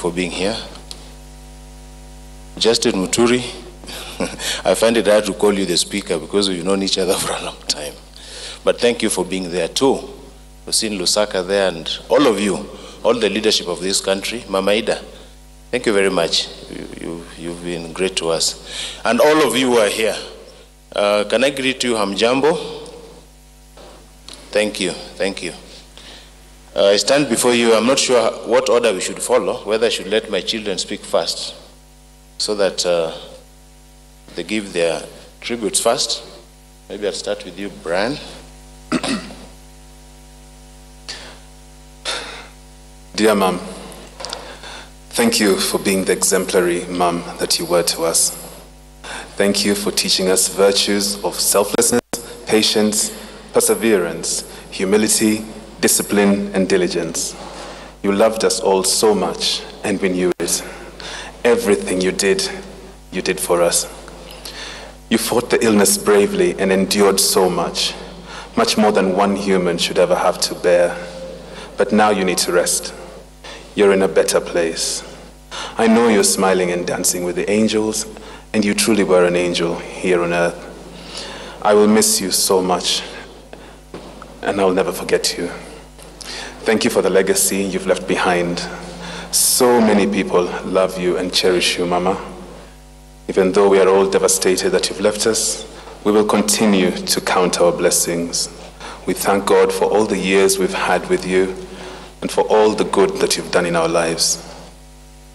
for being here. Justin Muturi, I find it hard to call you the speaker because we've known each other for a long time. But thank you for being there too. We've seen Lusaka there and all of you, all the leadership of this country. Mama Ida, thank you very much. You've been great to us. And all of you who are here. Can I greet you, Hamjambo? Thank you, thank you. I stand before you. I'm not sure what order we should follow, whether I should let my children speak first so that they give their tributes first. Maybe I'll start with you, Brian. Dear Mom, thank you for being the exemplary mom that you were to us. Thank you for teaching us virtues of selflessness, patience, perseverance, humility, discipline, and diligence. You loved us all so much, and we knew it. Everything you did for us. You fought the illness bravely and endured so much, much more than one human should ever have to bear. But now you need to rest. You're in a better place. I know you're smiling and dancing with the angels, and you truly were an angel here on earth. I will miss you so much, and I'll never forget you. Thank you for the legacy you've left behind. So many people love you and cherish you, Mama. Even though we are all devastated that you've left us, we will continue to count our blessings. We thank God for all the years we've had with you and for all the good that you've done in our lives.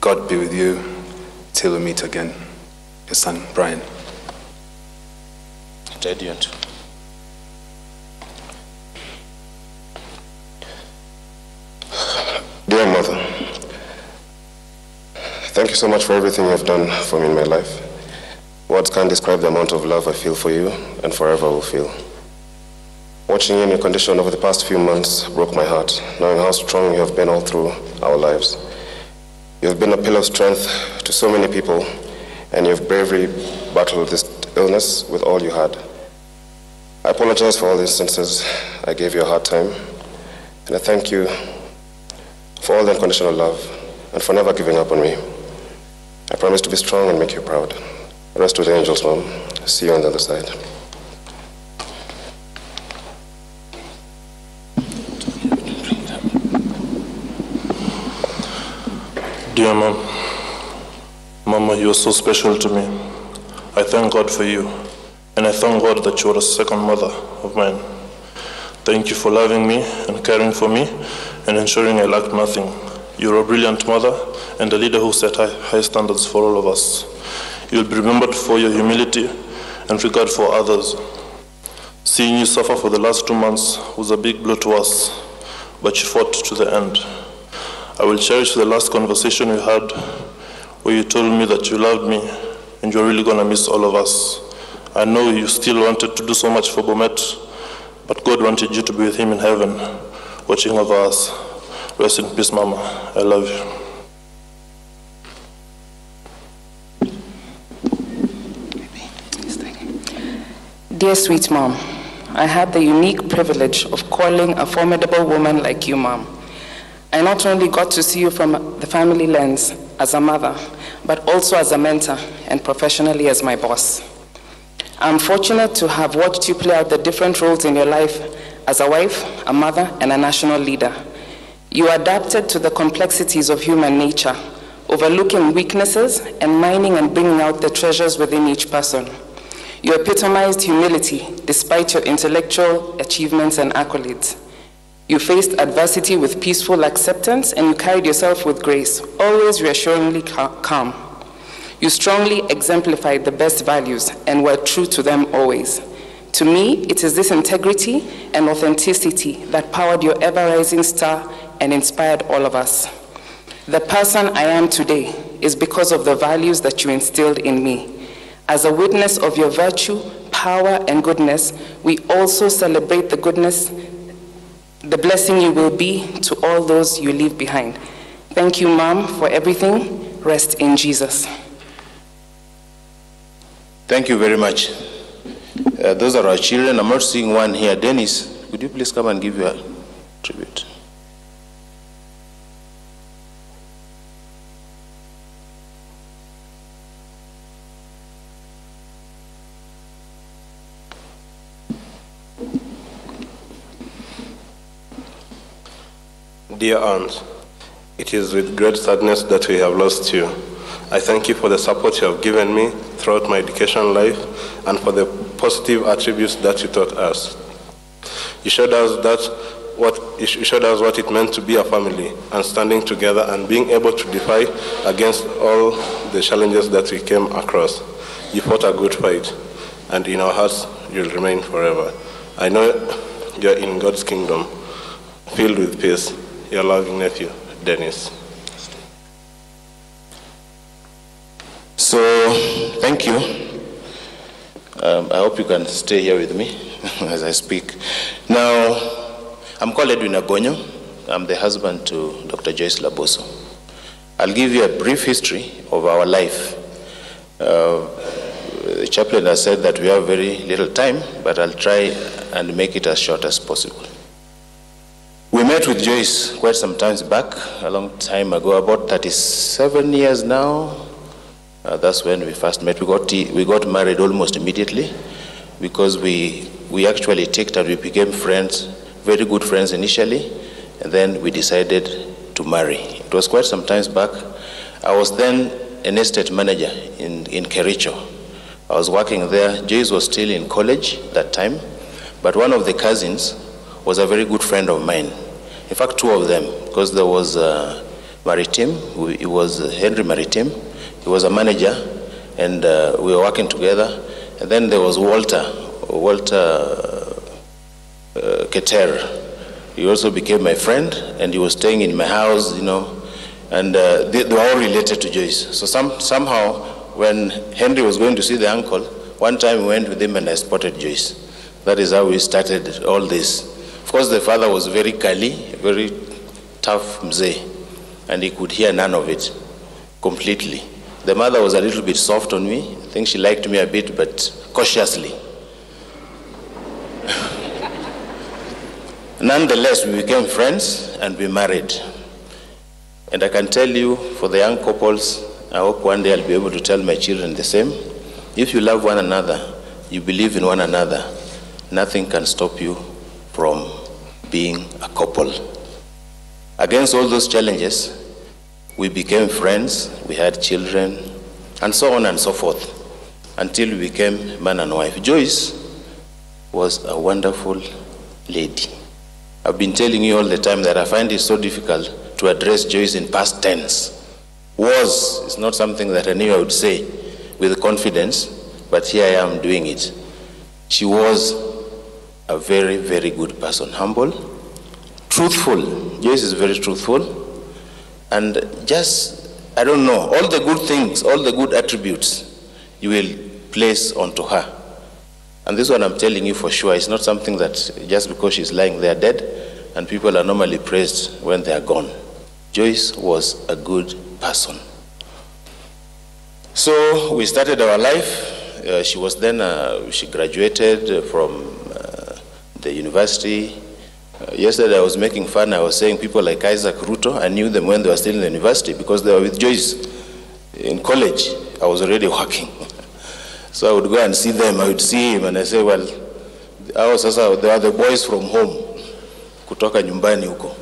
God be with you till we meet again. Your son, Brian. Radiant. Dear Mother, thank you so much for everything you have done for me in my life. Words can't describe the amount of love I feel for you and forever will feel. Watching you in your condition over the past few months broke my heart, knowing how strong you have been all through our lives. You have been a pillar of strength to so many people, and you have bravely battled this illness with all you had. I apologize for all the instances I gave you a hard time, and I thank you for all the unconditional love and for never giving up on me. I promise to be strong and make you proud. Rest with the angels, Mom. See you on the other side. Dear Mom, Mama, you are so special to me. I thank God for you, and I thank God that you are a second mother of mine. Thank you for loving me and caring for me and ensuring I lacked nothing. You're a brilliant mother and a leader who set high standards for all of us. You'll be remembered for your humility and regard for others. Seeing you suffer for the last 2 months was a big blow to us, but you fought to the end. I will cherish the last conversation we had where you told me that you loved me and you're really gonna miss all of us. I know you still wanted to do so much for Bomet, but God wanted you to be with him in heaven, watching over us. Rest in peace, Mama. I love you. Dear sweet Mom, I had the unique privilege of calling a formidable woman like you, Mom. I not only got to see you from the family lens as a mother, but also as a mentor and professionally as my boss. I'm fortunate to have watched you play out the different roles in your life as a wife, a mother, and a national leader. You adapted to the complexities of human nature, overlooking weaknesses and mining and bringing out the treasures within each person. You epitomized humility despite your intellectual achievements and accolades. You faced adversity with peaceful acceptance, and you carried yourself with grace, always reassuringly calm. You strongly exemplified the best values and were true to them always. To me, it is this integrity and authenticity that powered your ever-rising star and inspired all of us. The person I am today is because of the values that you instilled in me. As a witness of your virtue, power, and goodness, we also celebrate the goodness, the blessing you will be to all those you leave behind. Thank you, Mom, for everything. Rest in Jesus. Thank you very much. Those are our children. I'm not seeing one here. Dennis, could you please come and give your tribute? Dear aunt, it is with great sadness that we have lost you. I thank you for the support you have given me throughout my education life and for the positive attributes that you taught us. You showed us what it meant to be a family and standing together and being able to defy against all the challenges that we came across. You fought a good fight, and in our hearts you'll remain forever. I know you're in God's kingdom, filled with peace. Your loving nephew, Dennis. So, thank you. I hope you can stay here with me as I speak. Now, I'm called Edwin Agonyo. I'm the husband to Dr. Joyce Laboso. I'll give you a brief history of our life. The chaplain has said that we have very little time, but I'll try and make it as short as possible. We met with Joyce quite some time back, a long time ago, about 37 years now. That's when we first met. We got married almost immediately because we actually ticked and we became friends, very good friends initially, and then we decided to marry. It was quite some time back. I was then an estate manager in Kericho. I was working there. Joyce was still in college that time, but one of the cousins was a very good friend of mine. In fact, two of them, because there was Maritim, he was Henry Maritim. He was a manager, and we were working together. And then there was Walter Keter. He also became my friend, and he was staying in my house, you know, and they were all related to Joyce. So somehow, when Henry was going to see the uncle, one time we went with him and I spotted Joyce. That is how we started all this. Of course, the father was very kali, very tough mzee, and he could hear none of it completely. The mother was a little bit soft on me. I think she liked me a bit, but cautiously. Nonetheless, we became friends and we married. And I can tell you, for the young couples, I hope one day I'll be able to tell my children the same. If you love one another, you believe in one another, nothing can stop you from being a couple. Against all those challenges, we became friends, we had children, and so on and so forth, until we became man and wife. Joyce was a wonderful lady. I've been telling you all the time that I find it so difficult to address Joyce in past tense. Was is not something that I knew I would say with confidence, but here I am doing it. She was a very, very good person, humble, truthful. Joyce is very truthful. And just, I don't know, all the good things, all the good attributes you will place onto her. And this one I'm telling you for sure, it's not something that just because she's lying there dead and people are normally praised when they are gone. Joyce was a good person. So we started our life. She was then, she graduated from the university. Yesterday I was making fun. I was saying people like Isaac Ruto, I knew them when they were still in the university because they were with Joyce. In college, I was already working. So I would go and see them. I would see him and I say, well, they are the boys from home. Kutoka nyumbani huko.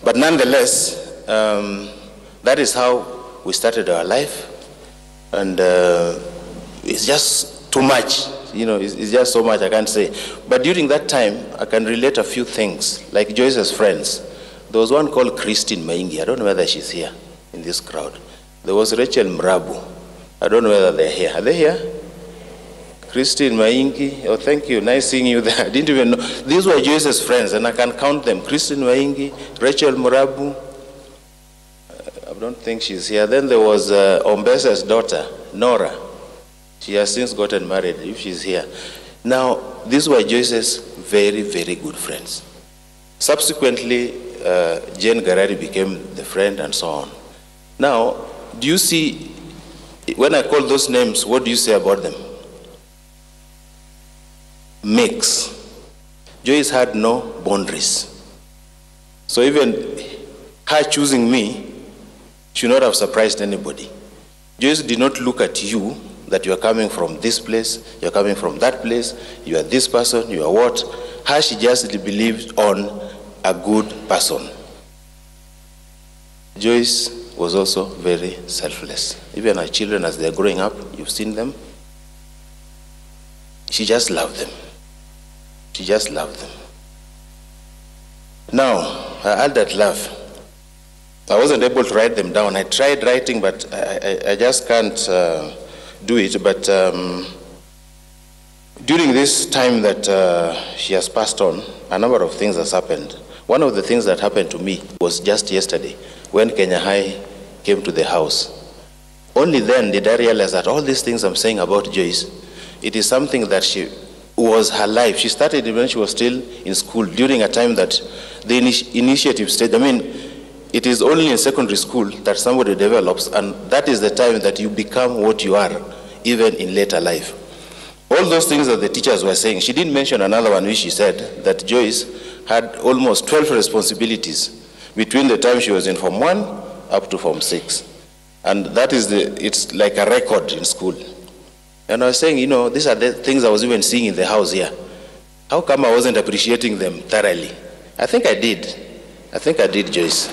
But nonetheless, that is how we started our life. And it's just too much. You know, it's just so much I can't say. But during that time, I can relate a few things, like Joyce's friends. There was one called Christine Maingi. I don't know whether she's here in this crowd. There was Rachel Mrabu. I don't know whether they're here. Are they here? Christine Maingi. Oh, thank you. Nice seeing you there. I didn't even know. These were Joyce's friends, and I can count them. Christine Maingi, Rachel Mrabu. I don't think she's here. Then there was Ombesa's daughter, Nora. She has since gotten married, if she's here. Now, these were Joyce's very, very good friends. Subsequently, Jane Garari became the friend and so on. Now, do you see, when I call those names, what do you say about them? Mix. Joyce had no boundaries. So even her choosing me should not have surprised anybody. Joyce did not look at you that you are coming from this place, you are coming from that place, you are this person, you are what. Her, she just believed on a good person. Joyce was also very selfless. Even her children, as they're growing up, you've seen them. She just loved them. She just loved them. Now, her adult love. I wasn't able to write them down. I tried writing, but I just can't do it. But during this time that she has passed on, a number of things has happened. One of the things that happened to me was just yesterday when Kenya High came to the house. Only then did I realize that all these things I'm saying about Joyce, it is something that was her life. She started when she was still in school, during a time that the initiative stage, I mean, it is only in secondary school that somebody develops, and that is the time that you become what you are, even in later life. All those things that the teachers were saying, she didn't mention another one which she said, that Joyce had almost 12 responsibilities between the time she was in Form 1 up to Form 6. And that is it's like a record in school. And I was saying, you know, these are the things I was even seeing in the house here. How come I wasn't appreciating them thoroughly? I think I did. I think I did, Joyce.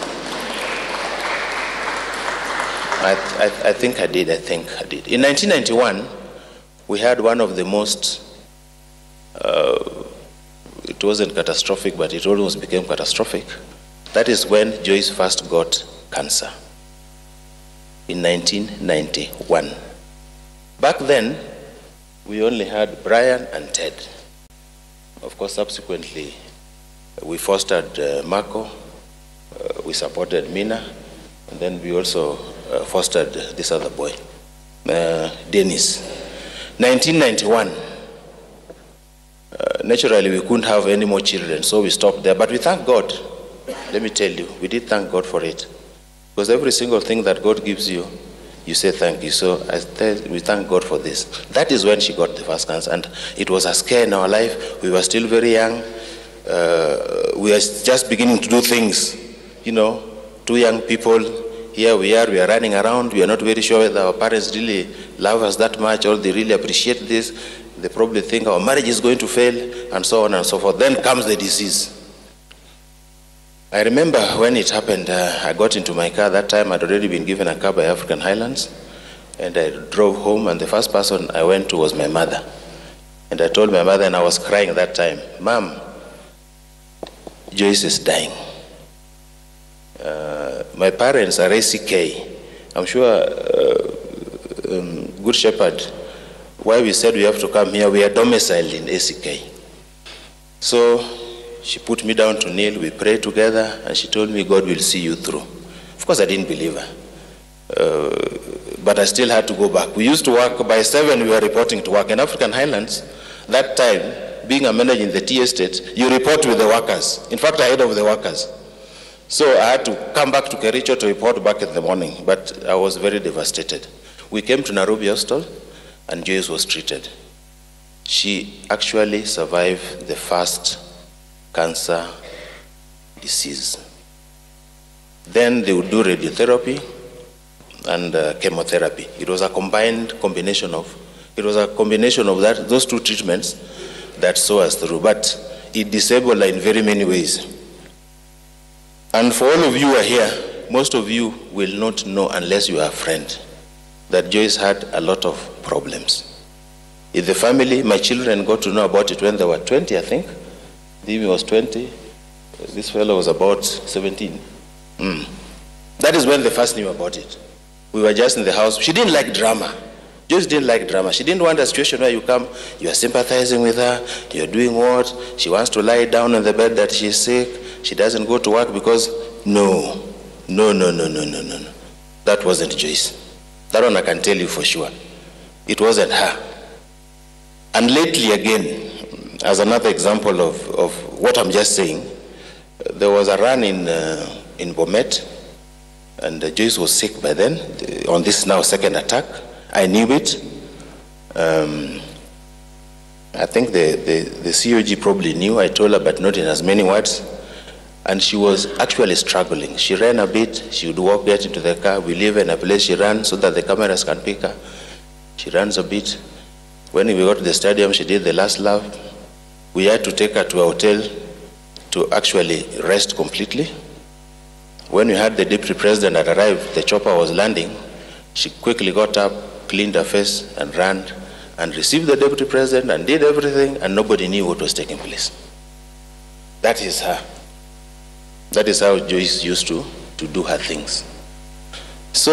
I think I did. In 1991, we had one of the most, it wasn't catastrophic, but it almost became catastrophic. That is when Joyce first got cancer, in 1991. Back then, we only had Brian and Ted. Of course, subsequently, we fostered Marco, we supported Mina, and then we also fostered this other boy, Dennis. 1991, naturally we couldn't have any more children, so we stopped there. But we thank God. Let me tell you, we did thank God for it. Because every single thing that God gives you, you say thank you. So we thank God for this. That is when she got the first cancer, and it was a scare in our life. We were still very young. We are just beginning to do things, you know, two young people. Here we are running around. We are not very sure whether our parents really love us that much or they really appreciate this. They probably think our marriage is going to fail, and so on and so forth. Then comes the disease. I remember when it happened, I got into my car. That time I'd already been given a car by African Highlands, and I drove home, and the first person I went to was my mother. And I told my mother, and I was crying that time, "Mom, Joyce is dying." My parents are ACK. I'm sure Good Shepherd, why we said we have to come here, we are domiciled in ACK. So she put me down to kneel, we prayed together, and she told me, God will see you through. Of course, I didn't believe her. But I still had to go back. We used to work, by 7 we were reporting to work. In African Highlands, that time, being a manager in the tea estate, you report with the workers. In fact, ahead of the workers. So I had to come back to Kericho to report back in the morning, but I was very devastated. We came to Nairobi Hospital, and Joyce was treated. She actually survived the first cancer disease. Then they would do radiotherapy and chemotherapy. It was a combination of those two treatments that saw us through, but it disabled her in very many ways. And for all of you who are here, most of you will not know unless you are a friend that Joyce had a lot of problems. In the family, my children got to know about it when they were 20, I think. Dimi was 20. This fellow was about 17. That is when they first knew about it. We were just in the house. She didn't like drama. Joyce didn't like drama. She didn't want a situation where you come, you are sympathizing with her, you're doing what? She wants to lie down on the bed that she's sick. She doesn't go to work because, no. That wasn't Joyce. That one I can tell you for sure. It wasn't her. And lately again, as another example of what I'm just saying, there was a run in Bomet, and Joyce was sick by then, on this now second attack. I knew it. I think the COG probably knew. I told her, but not in as many words. And she was actually struggling. She ran a bit. She would walk, get into the car. We live in a place she ran so that the cameras can pick her. She runs a bit. When we got to the stadium, she did the last lap. We had to take her to a hotel to actually rest completely. When we had the deputy president that arrived, the chopper was landing, she quickly got up, cleaned her face, and ran and received the deputy president and did everything, and nobody knew what was taking place. That is her. That is how Joyce used to do her things. So,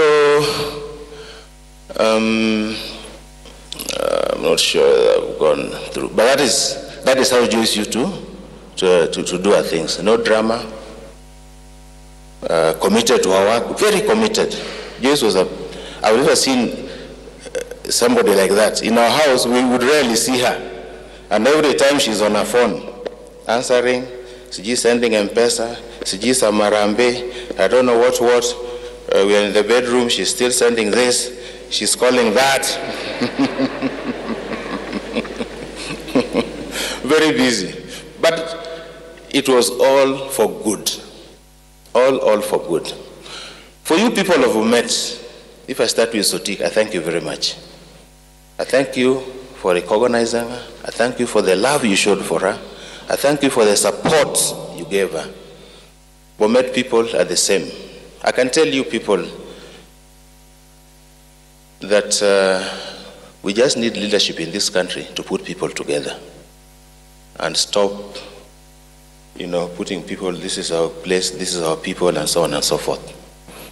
I'm not sure I've gone through, but that is how Joyce used to do her things. No drama, committed to her work, very committed. Joyce was I've never seen somebody like that. In our house, we would rarely see her. And every time she's on her phone, answering, she's sending M-Pesa, she's Samarambe, I don't know what. We're in the bedroom, she's still sending this, she's calling that. Very busy. But it was all for good. All for good. For you people of Bomet, if I start with Sotik, I thank you very much. I thank you for recognizing her. I thank you for the love you showed for her. I thank you for the support you gave her. Bomet people are the same. I can tell you people that we just need leadership in this country to put people together and stop, putting people, this is our place, this is our people, and so on and so forth.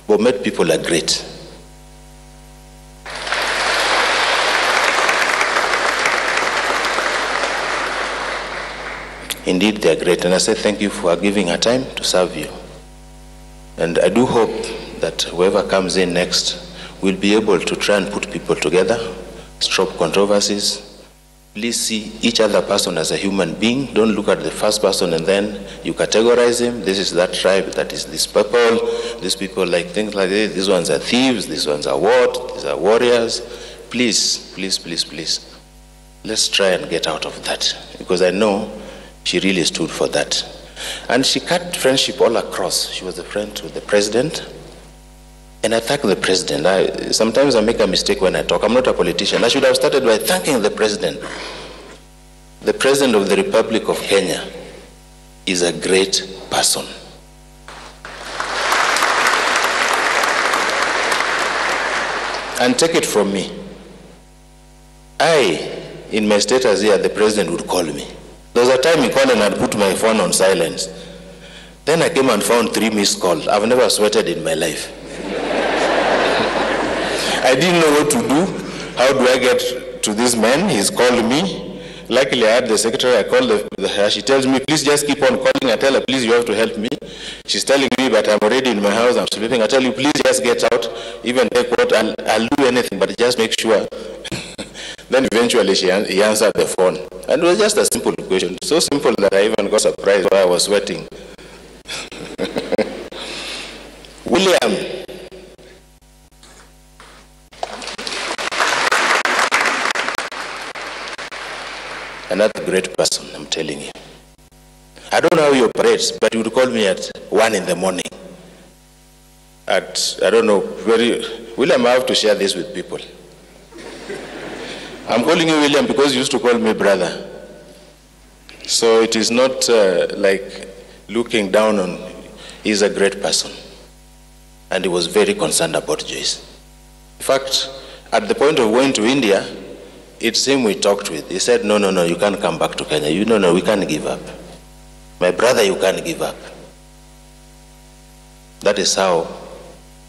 Bomet people are great. Indeed, they are great. And I say thank you for giving her time to serve you. And I do hope that whoever comes in next will be able to try and put people together, stop controversies. Please see each other person as a human being. Don't look at the first person and then you categorize him. This is that tribe, that is this people. These people like things like this. These ones are thieves. These ones are what? These are warriors. Please, please, please, please. Let's try and get out of that. Because I know she really stood for that. And she cut friendship all across. She was a friend to the president. And I thank the president. Sometimes I make a mistake when I talk. I'm not a politician. I should have started by thanking the president. The president of the Republic of Kenya is a great person. And take it from me. In my status here, the president would call me. There was a time he called and I'd put my phone on silence. Then I came and found 3 missed calls. I've never sweated in my life. I didn't know what to do. How do I get to this man? He's called me. Luckily, I had the secretary. I called her. She tells me, please just keep on calling. I tell her, please, you have to help me. She's telling me, but I'm already in my house. I'm sleeping. I tell you, please just get out. Even take what, I'll do anything, but just make sure. Then eventually he answered the phone. And it was just a simple question. So simple that I even got surprised while I was sweating. William. Another great person, I'm telling you. I don't know how he operates, but he would call me at 1 in the morning. I don't know, William, I have to share this with people. I'm calling you William because you used to call me brother. So it is not like looking down on, he's a great person. And he was very concerned about Joyce. In fact, at the point of going to India, it's him we talked with. He said, no, you can't come back to Kenya. No, we can't give up. My brother, you can't give up. That is how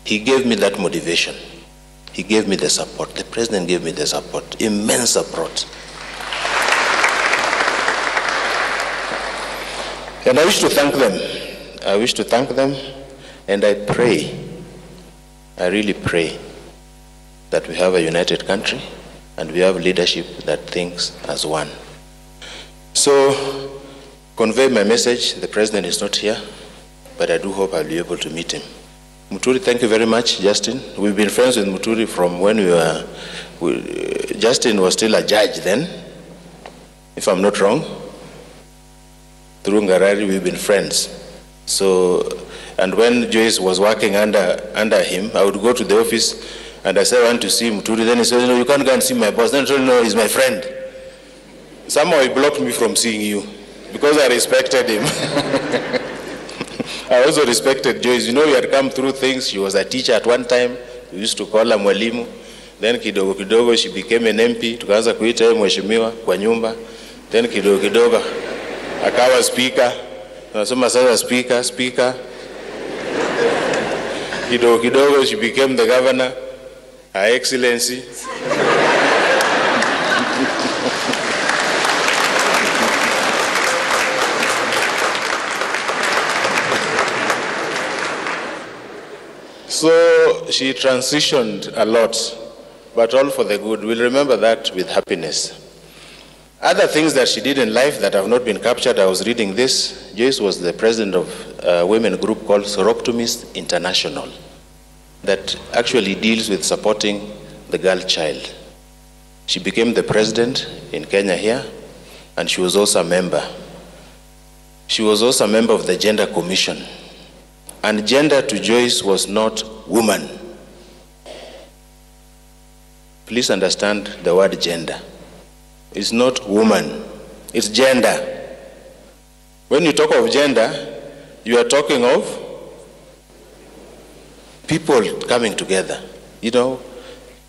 he gave me that motivation. He gave me the support. The president gave me the support, immense support. And I wish to thank them. I wish to thank them, and I pray, I really pray that we have a united country and we have leadership that thinks as one. So, convey my message. The president is not here, but I do hope I'll be able to meet him. Muturi, thank you very much, Justin. We've been friends with Muturi from when Justin was still a judge then, if I'm not wrong. Through Ngarari, we've been friends. So, and when Joyce was working under him, I would go to the office and I said, I want to see Muturi. Then he said, no, you can't go and see my boss. Then I told him, no, he's my friend. Somehow he blocked me from seeing you because I respected him. I also respected Joyce. You know, we had come through things. She was a teacher at one time. We used to call her mwalimu. Then kidogo kidogo she became an MP. Tukaanza kuita yeye mheshimiwa kwa nyumba. Then kidogo kidogo akawa speaker. Tunasema sasa speaker. Kidogo kidogo she became the governor. Her Excellency. So she transitioned a lot, but all for the good. We'll remember that with happiness. Other things that she did in life that have not been captured, I was reading this. Joyce was the president of a women group called Soroptimist International that actually deals with supporting the girl child. She became the president in Kenya here, and she was also a member. She was also a member of the Gender Commission. And gender to Joyce was not woman. Please understand the word gender. It's not woman, it's gender. When you talk of gender, you are talking of people coming together. You know,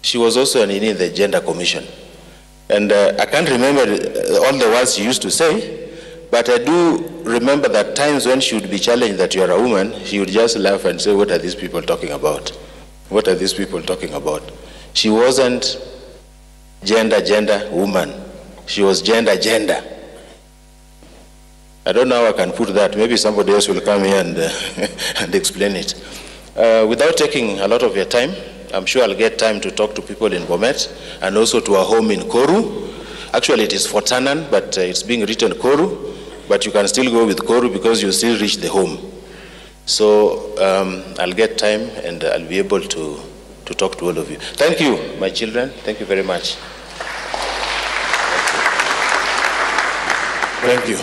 she was also in the Gender Commission. And I can't remember all the words she used to say, but I do remember that times when she would be challenged that you are a woman, she would just laugh and say, what are these people talking about? What are these people talking about? She wasn't gender, woman. She was gender. I don't know how I can put that. Maybe somebody else will come here and, and explain it. Without taking a lot of your time, I'm sure I'll get time to talk to people in Bomet and also to our home in Koru. Actually, it is Fortanan, but it's being written Koru. But you can still go with Koru because you still reach the home. So I'll get time and I'll be able to talk to all of you. Thank you, my children. Thank you very much. Thank you.